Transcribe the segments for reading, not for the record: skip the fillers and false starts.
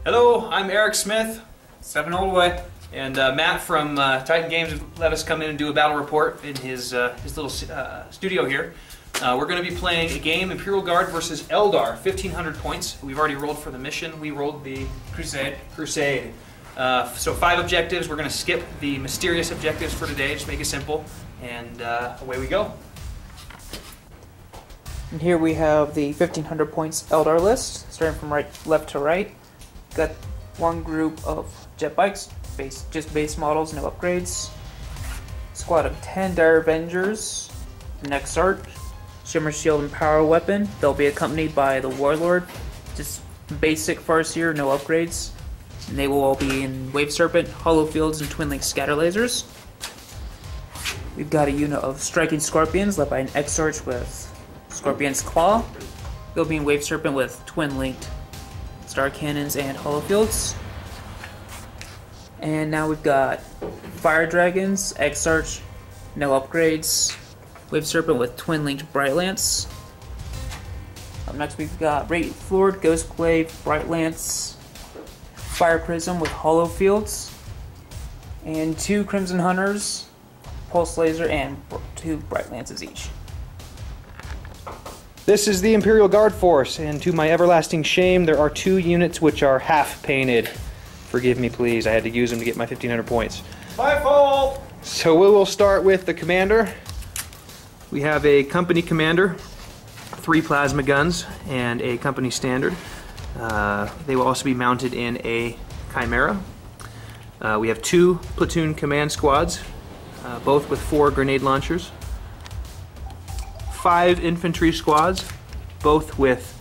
Hello, I'm Eric Smith, 7 all the way, and Matt from Titan Games let us come in and do a battle report in his little studio here. We're going to be playing a game, Imperial Guard versus Eldar, 1,500 points. We've already rolled for the mission. We rolled the Crusade. So 5 objectives. We're going to skip the mysterious objectives for today, just make it simple, and away we go. And here we have the 1,500 points Eldar list, starting from left to right. Got one group of jet bikes, just base models, no upgrades. Squad of 10 Dire Avengers, an Exarch, Shimmer Shield and Power Weapon. They'll be accompanied by the Warlord, just basic Farseer, no upgrades. And they will all be in Wave Serpent, Hollow Fields, and Twin Link Scatter Lasers. We've got a unit of Striking Scorpions led by an Exarch with Scorpion's Claw. They'll be in Wave Serpent with Twin Linked Star Cannons and Hollow Fields. And now we've got Fire Dragons, Exarch, no upgrades, Wave Serpent with Twin Linked Bright Lance. Up next we've got Radiant Lord, Ghostglaive, Bright Lance, Fire Prism with Hollow Fields, and 2 Crimson Hunters, Pulse Laser, and 2 Bright Lances each. This is the Imperial Guard force, and to my everlasting shame, there are 2 units which are half painted. Forgive me, please. I had to use them to get my 1,500 points. My fault! So we will start with the commander. We have a company commander, 3 plasma guns, and a company standard. They will also be mounted in a Chimera. We have 2 platoon command squads, both with 4 grenade launchers. 5 infantry squads, both with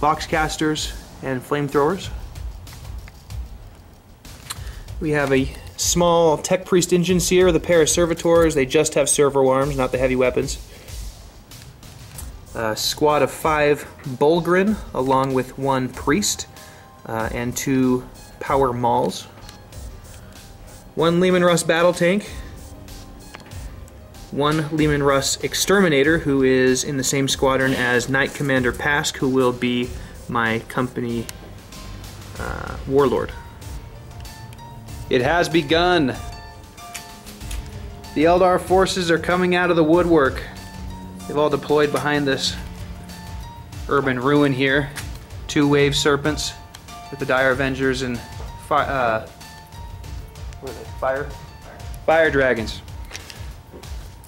boxcasters and flamethrowers. We have a small Tech Priest Engineer, the pair of servitors. They just have servo arms, not the heavy weapons. A squad of 5 Bulgrin, along with 1 Priest and 2 Power Mauls. 1 Leman Russ Battle Tank. 1 Leman Russ Exterminator, who is in the same squadron as Knight Commander Pask, who will be my company Warlord. It has begun. The Eldar forces are coming out of the woodwork. They've all deployed behind this urban ruin here. 2 Wave Serpents with the Dire Avengers and Fire Dragons.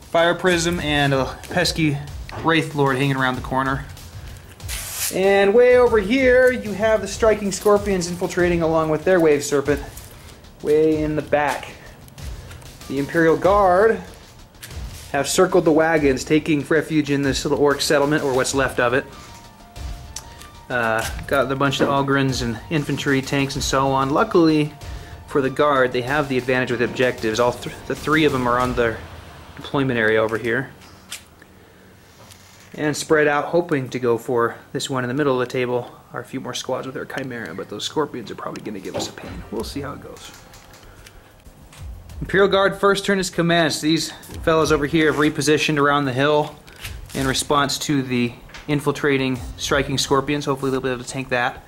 Fire Prism and a pesky Wraith Lord hanging around the corner. And way over here you have the Striking Scorpions infiltrating along with their Wave Serpent way in the back. The Imperial Guard have circled the wagons, taking refuge in this little orc settlement, or what's left of it. Got a bunch of Ogrins and infantry, tanks, and so on. Luckily for the Guard, they have the advantage with objectives. The 3 of them are on their deployment area over here, and spread out, hoping to go for this one in the middle of the table, are a few more squads with their Chimera, but those Scorpions are probably going to give us a pain. We'll see how it goes. Imperial Guard first turn is commenced. These fellows over here have repositioned around the hill in response to the infiltrating Striking Scorpions. Hopefully they'll be able to tank that.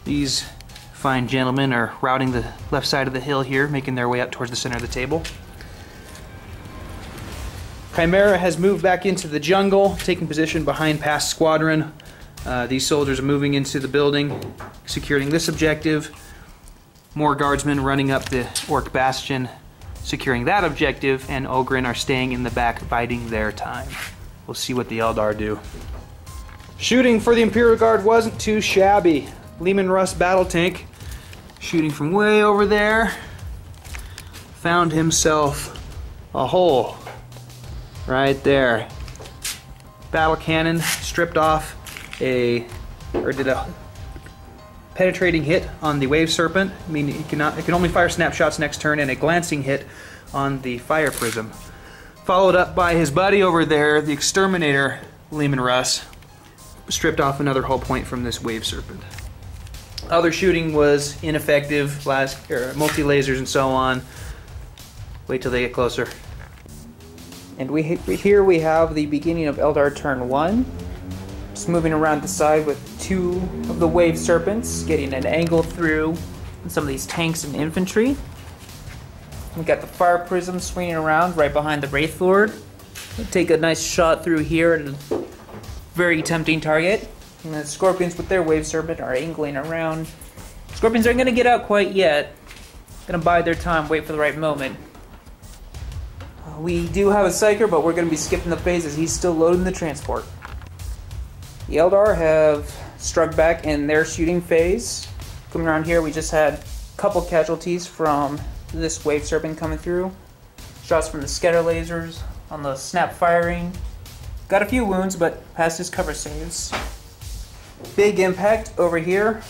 These fine gentlemen are routing the left side of the hill here, making their way up towards the center of the table. Chimera has moved back into the jungle, taking position behind Pask's squadron. These soldiers are moving into the building, securing this objective. More guardsmen running up the Orc Bastion, securing that objective, and Ogryn are staying in the back, biding their time. We'll see what the Eldar do. Shooting for the Imperial Guard wasn't too shabby. Leman Russ Battle Tank, shooting from way over there, found himself a hole. Right there. Battle cannon stripped off did a penetrating hit on the Wave Serpent. I mean, it can only fire snapshots next turn, and a glancing hit on the Fire Prism. Followed up by his buddy over there, the Exterminator Leman Russ, stripped off another hull point from this Wave Serpent. Other shooting was ineffective, multi-lasers and so on. Wait till they get closer. And here we have the beginning of Eldar turn 1. Just moving around the side with 2 of the Wave Serpents, getting an angle through some of these tanks and infantry. We got the Fire Prism swinging around right behind the Wraith Lord. We'll take a nice shot through here at a very tempting target. And the Scorpions with their Wave Serpent are angling around. Scorpions aren't going to get out quite yet. Going to bide their time, wait for the right moment. We do have a Psyker, but we're going to be skipping the phase as he's still loading the transport. The Eldar have struck back in their shooting phase. Coming around here, we just had a couple casualties from this Wave Serpent coming through. Shots from the scatter lasers on the snap firing. Got a few wounds, but passed his cover saves. Big impact over here.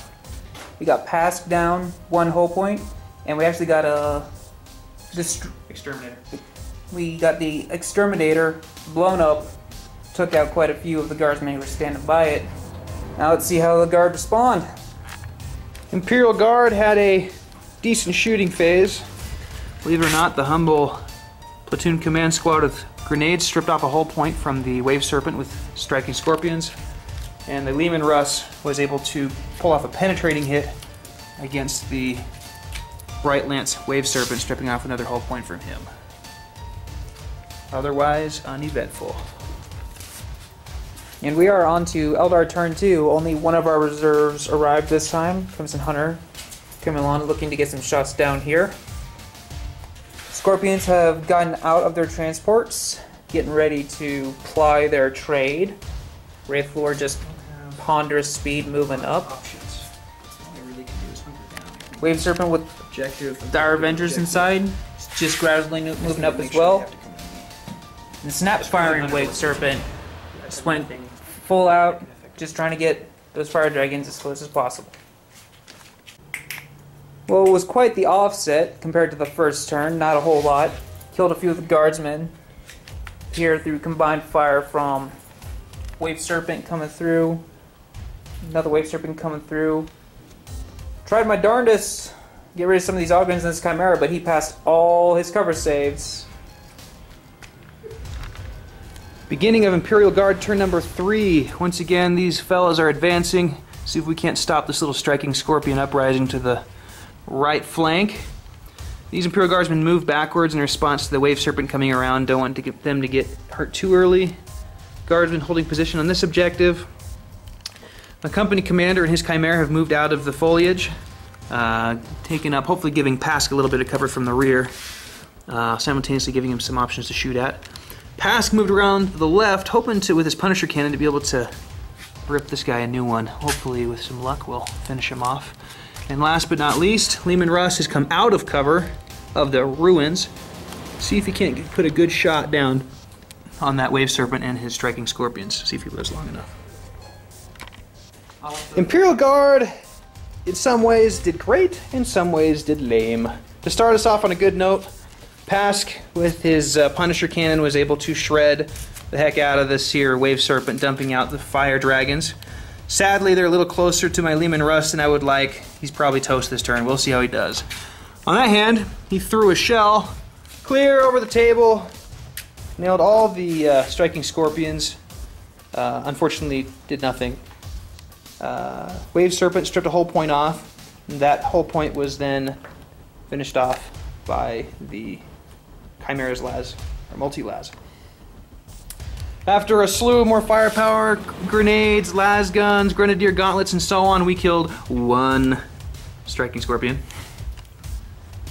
We got Pask down 1 hull point, and we actually got a Exterminator. We got the Exterminator blown up, took out quite a few of the guardsmen who were standing by it. Now let's see how the guard respond. Imperial Guard had a decent shooting phase. Believe it or not, the humble platoon command squad with grenades stripped off a hull point from the Wave Serpent with striking Scorpions, and the Leman Russ was able to pull off a penetrating hit against the Bright Lance Wave Serpent, stripping off another hull point from him. Otherwise, uneventful. And we are on to Eldar turn 2. Only one of our reserves arrived this time. Crimson Hunter coming along looking to get some shots down here. Scorpions have gotten out of their transports, getting ready to ply their trade. Wraith Lord just ponderous speed moving up. Options. All I really can do is hunker down. Wave Serpent with Objective. Dire Avengers inside, just gradually moving up as well. And Snap firing Wave Serpent just went full out, just trying to get those fire dragons as close as possible. Well, it was quite the offset compared to the first turn, not a whole lot. Killed a few of the guardsmen here through combined fire from Wave Serpent coming through, another Wave Serpent coming through. Tried my darndest to get rid of some of these augments in this Chimera, but he passed all his cover saves. Beginning of Imperial Guard turn number 3. Once again, these fellas are advancing. See if we can't stop this little striking Scorpion uprising to the right flank. These Imperial Guardsmen move backwards in response to the Wave Serpent coming around. Don't want to get them to get hurt too early. Guardsmen holding position on this objective. The company commander and his Chimera have moved out of the foliage, taken up, hopefully giving Pask a little bit of cover from the rear, simultaneously giving him some options to shoot at. Pask moved around to the left, hoping to, with his Punisher cannon, to be able to rip this guy a new one. Hopefully, with some luck, we'll finish him off. And last but not least, Leman Russ has come out of cover of the ruins. See if he can't put a good shot down on that Wave Serpent and his striking Scorpions. See if he lives long enough. Imperial Guard, in some ways, did great, in some ways, did lame. To start us off on a good note, Pask, with his Punisher cannon, was able to shred the heck out of this here Wave Serpent, dumping out the fire dragons. Sadly, they're a little closer to my Leman Russ than I would like. He's probably toast this turn. We'll see how he does. On that hand, he threw a shell clear over the table, nailed all the striking Scorpions. Unfortunately, did nothing. Wave Serpent stripped a whole point off. And that whole point was then finished off by the Chimera's las, or multi-las. After a slew of more firepower, grenades, las guns, grenadier gauntlets, and so on, we killed one striking Scorpion.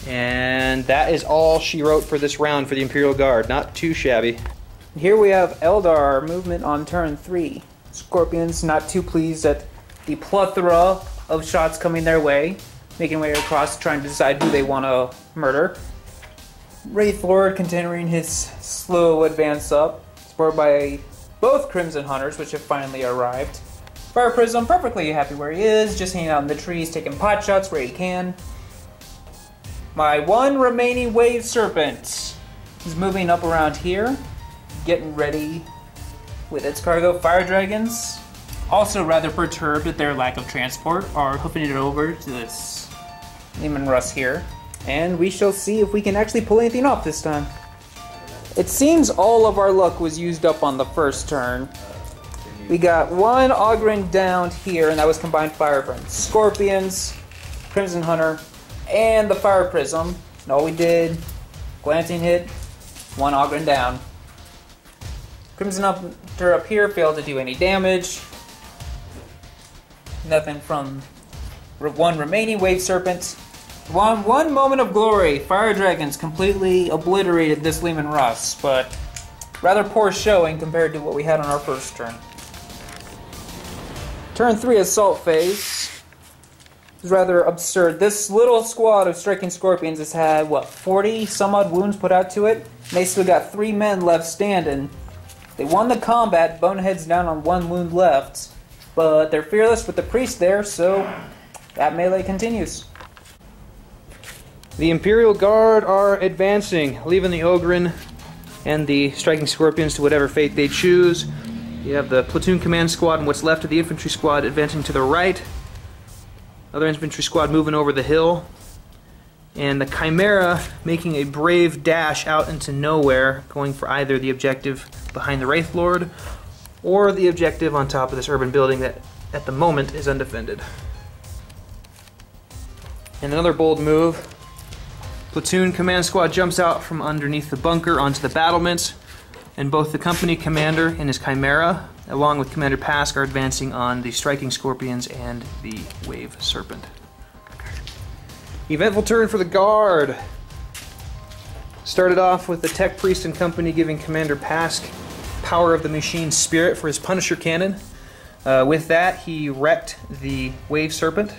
And that is all she wrote for this round for the Imperial Guard. Not too shabby. Here we have Eldar movement on turn 3. Scorpions not too pleased at the plethora of shots coming their way, making way across, trying to decide who they want to murder. Wraith Lord continuing his slow advance up, supported by both Crimson Hunters, which have finally arrived. Fire Prism perfectly happy where he is, just hanging out in the trees, taking pot shots where he can. My one remaining Wave Serpent is moving up around here, getting ready with its cargo. Fire Dragons, also rather perturbed at their lack of transport, are hoofing it over to this Leman Russ here. And we shall see if we can actually pull anything off this time. It seems all of our luck was used up on the first turn. We got one Ogryn downed here, and that was combined fire burn. Scorpions, Crimson Hunter, and the Fire Prism. And all we did, glancing hit, one Ogryn down. Crimson Hunter up here failed to do any damage. Nothing from one remaining Wave Serpent. One moment of glory. Fire Dragons completely obliterated this Leman Russ, but rather poor showing compared to what we had on our first turn. Turn 3 Assault Phase is rather absurd. This little squad of Striking Scorpions has had, what, 40 some odd wounds put out to it? And they still got 3 men left standing. They won the combat, Bonehead's down on 1 wound left, but they're fearless with the priest there, so that melee continues. The Imperial Guard are advancing, leaving the Ogryn and the Striking Scorpions to whatever fate they choose. You have the platoon command squad and what's left of the infantry squad advancing to the right. Other infantry squad moving over the hill. And the Chimera making a brave dash out into nowhere, going for either the objective behind the Wraith Lord or the objective on top of this urban building that at the moment is undefended. And another bold move. Platoon command squad jumps out from underneath the bunker onto the battlements, and both the company commander and his Chimera, along with Commander Pask, are advancing on the Striking Scorpions and the Wave Serpent. Eventful turn for the Guard. Started off with the Tech Priest and company giving Commander Pask Power of the Machine Spirit for his Punisher Cannon. With that, he wrecked the Wave Serpent,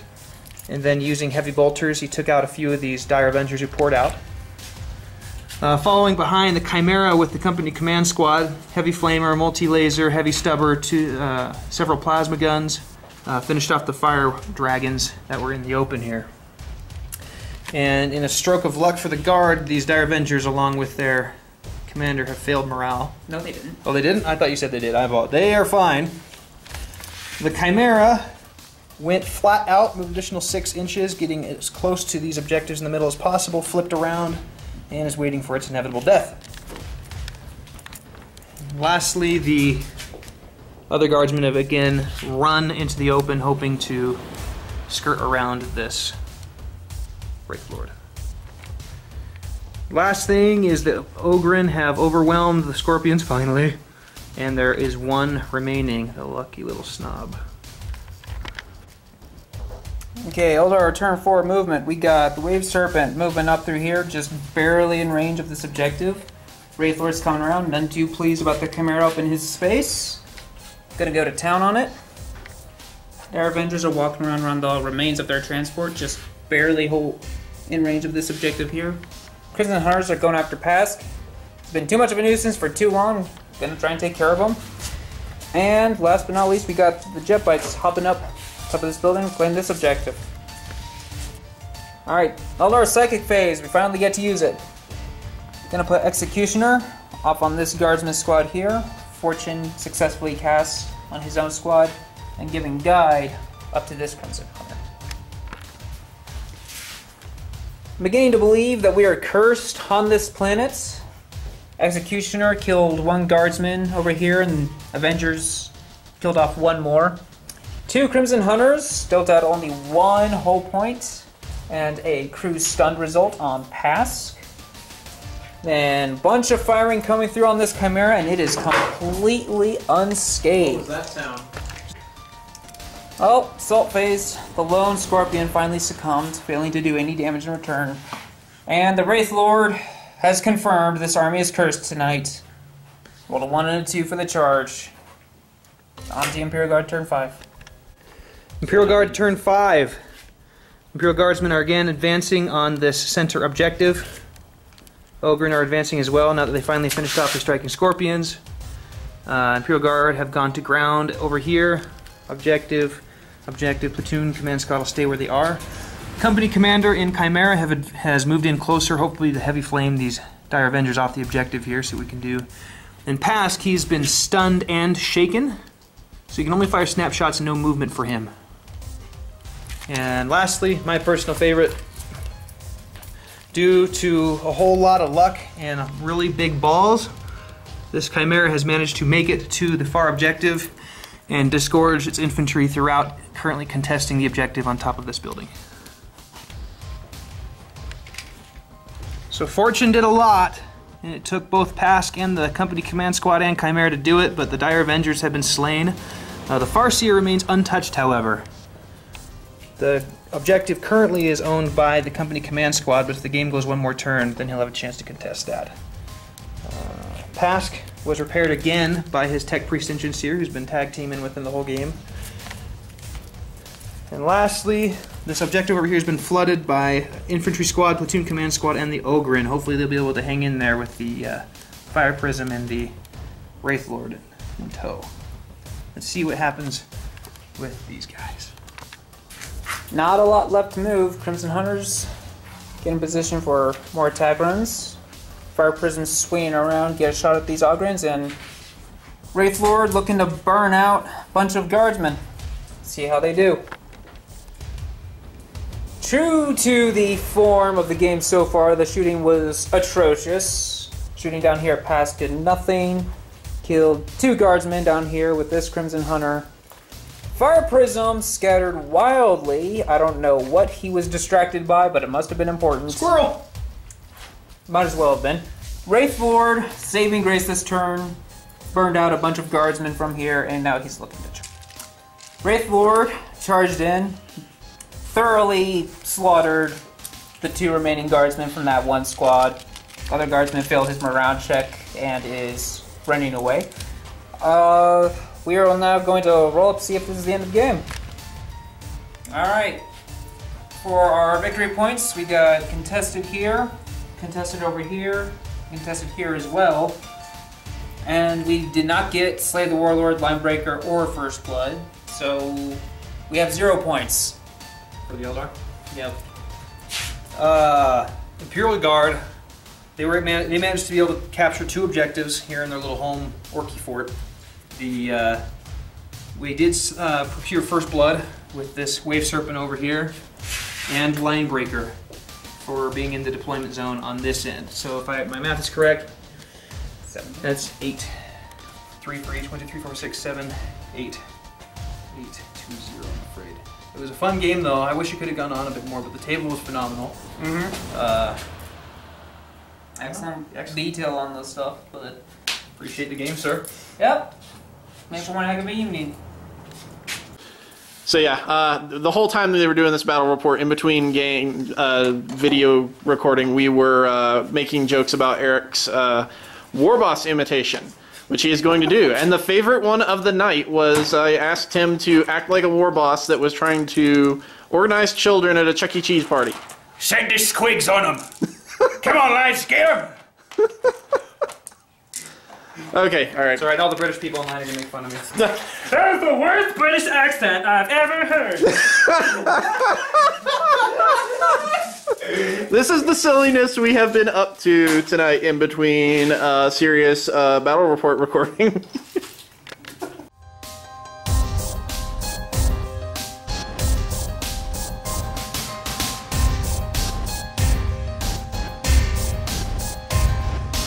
and then using heavy bolters, he took out a few of these Dire Avengers who poured out. Following behind the Chimera with the company command squad, heavy flamer, multi-laser, heavy stubber, several plasma guns, finished off the fire dragons that were in the open here. And in a stroke of luck for the Guard, these Dire Avengers, along with their commander, have failed morale. No, they didn't. Oh, they didn't? I thought you said they did. They are fine. The Chimera went flat out, moved additional 6 inches, getting as close to these objectives in the middle as possible, flipped around, and is waiting for its inevitable death. Lastly, the other guardsmen have again run into the open, hoping to skirt around this Wraith Lord. Last thing is that Ogryn have overwhelmed the Scorpions finally, and there is one remaining, the lucky little snob. Okay, Eldar turn 4 movement. We got the Wave Serpent moving up through here, just barely in range of this objective. Wraith Lord's coming around, none too pleased about the Chimera up in his space. Gonna go to town on it. Dire Avengers are walking around the remains of their transport, just barely in range of this objective here. Crimson Hunters are going after Pask. It's been too much of a nuisance for too long. Gonna try and take care of them. And last but not least, we got the jet bikes hopping up top of this building, claim this objective. Alright, Eldar Psychic Phase, we finally get to use it. Gonna put Executioner off on this Guardsman squad here. Fortune successfully casts on his own squad, and giving Guide up to this Crimson Hunter. I'm beginning to believe that we are cursed on this planet. Executioner killed 1 Guardsman over here, and Avengers killed off 1 more. 2 Crimson Hunters dealt out only 1 whole point, and a crew stunned result on Pask. Then bunch of firing coming through on this Chimera, and it is completely unscathed. What was that sound? Oh, Assault Phase. The lone Scorpion finally succumbed, failing to do any damage in return. And the Wraith Lord has confirmed this army is cursed tonight. Rolled a 1 and a 2 for the charge. On to Imperial Guard turn 5. Imperial Guard turn 5. Imperial Guardsmen are again advancing on this center objective. Ogryn are advancing as well now that they finally finished off the Striking Scorpions. Imperial Guard have gone to ground over here. Objective, platoon, command squad will stay where they are. Company commander in Chimera has moved in closer, hopefully to heavy flame these Dire Avengers off the objective here, see what we can do. In Pask, he's been stunned and shaken, so you can only fire snapshots and no movement for him. And lastly, my personal favorite, due to a whole lot of luck and really big balls, this Chimera has managed to make it to the far objective and disgorge its infantry throughout, currently contesting the objective on top of this building. So Fortune did a lot, and it took both Pask and the company command squad and Chimera to do it, but the Dire Avengers have been slain. The Farseer remains untouched, however. The objective currently is owned by the company command squad, but if the game goes one more turn, then he'll have a chance to contest that. Pask was repaired again by his Tech Priest Engineer, who's been tag teaming with him the whole game. And lastly, this objective over here has been flooded by Infantry Squad, Platoon Command Squad, and the Ogren. Hopefully they'll be able to hang in there with the Fire Prism and the Wraith Lord in tow. Let's see what happens with these guys. Not a lot left to move. Crimson Hunters get in position for more attack runs. Fire Prism swinging around, get a shot at these Ogrins, and Wraith Lord looking to burn out a bunch of Guardsmen. See how they do. True to the form of the game so far, the shooting was atrocious. Shooting down here at Pask did nothing. Killed 2 Guardsmen down here with this Crimson Hunter. Fire Prism scattered wildly. I don't know what he was distracted by, but it must have been important. Squirrel! Might as well have been. Wraith Lord, saving grace this turn. Burned out a bunch of Guardsmen from here, and now he's looking to charge. Wraith Lord charged in. Thoroughly slaughtered the 2 remaining Guardsmen from that one squad. Other Guardsman failed his morale check and is running away. We are now going to roll up, see if this is the end of the game. Alright. For our victory points, we got contested here, contested over here, contested here as well. And we did not get Slay the Warlord, Linebreaker, or First Blood. So we have 0 points. For the Eldar? Yep. Imperial Guard, they managed to be able to capture 2 objectives here in their little home Orky fort. We did procure First Blood with this Wave Serpent over here, and Linebreaker for being in the deployment zone on this end. So if my math is correct, 7. that's 8. 3 for each. 1, 2, 3, 4, 6, 7, 8. 8, 2, 0, I'm afraid. It was a fun game, though. I wish it could have gone on a bit more, but the table was phenomenal. Excellent detail on this stuff, but Appreciate the game, sir. yep. Make for one heck of a evening. So yeah, the whole time that they were doing this battle report, in between game video recording, we were making jokes about Eric's Warboss imitation, which he is going to do. And the favorite one of the night was I asked him to act like a Warboss that was trying to organize children at a Chuck E. Cheese party. Send the squigs on them. Come on, lads, get them. Okay, all right. It's alright, all the British people online are going to make fun of me. That is the worst British accent I've ever heard. This is the silliness we have been up to tonight in between serious battle report recording.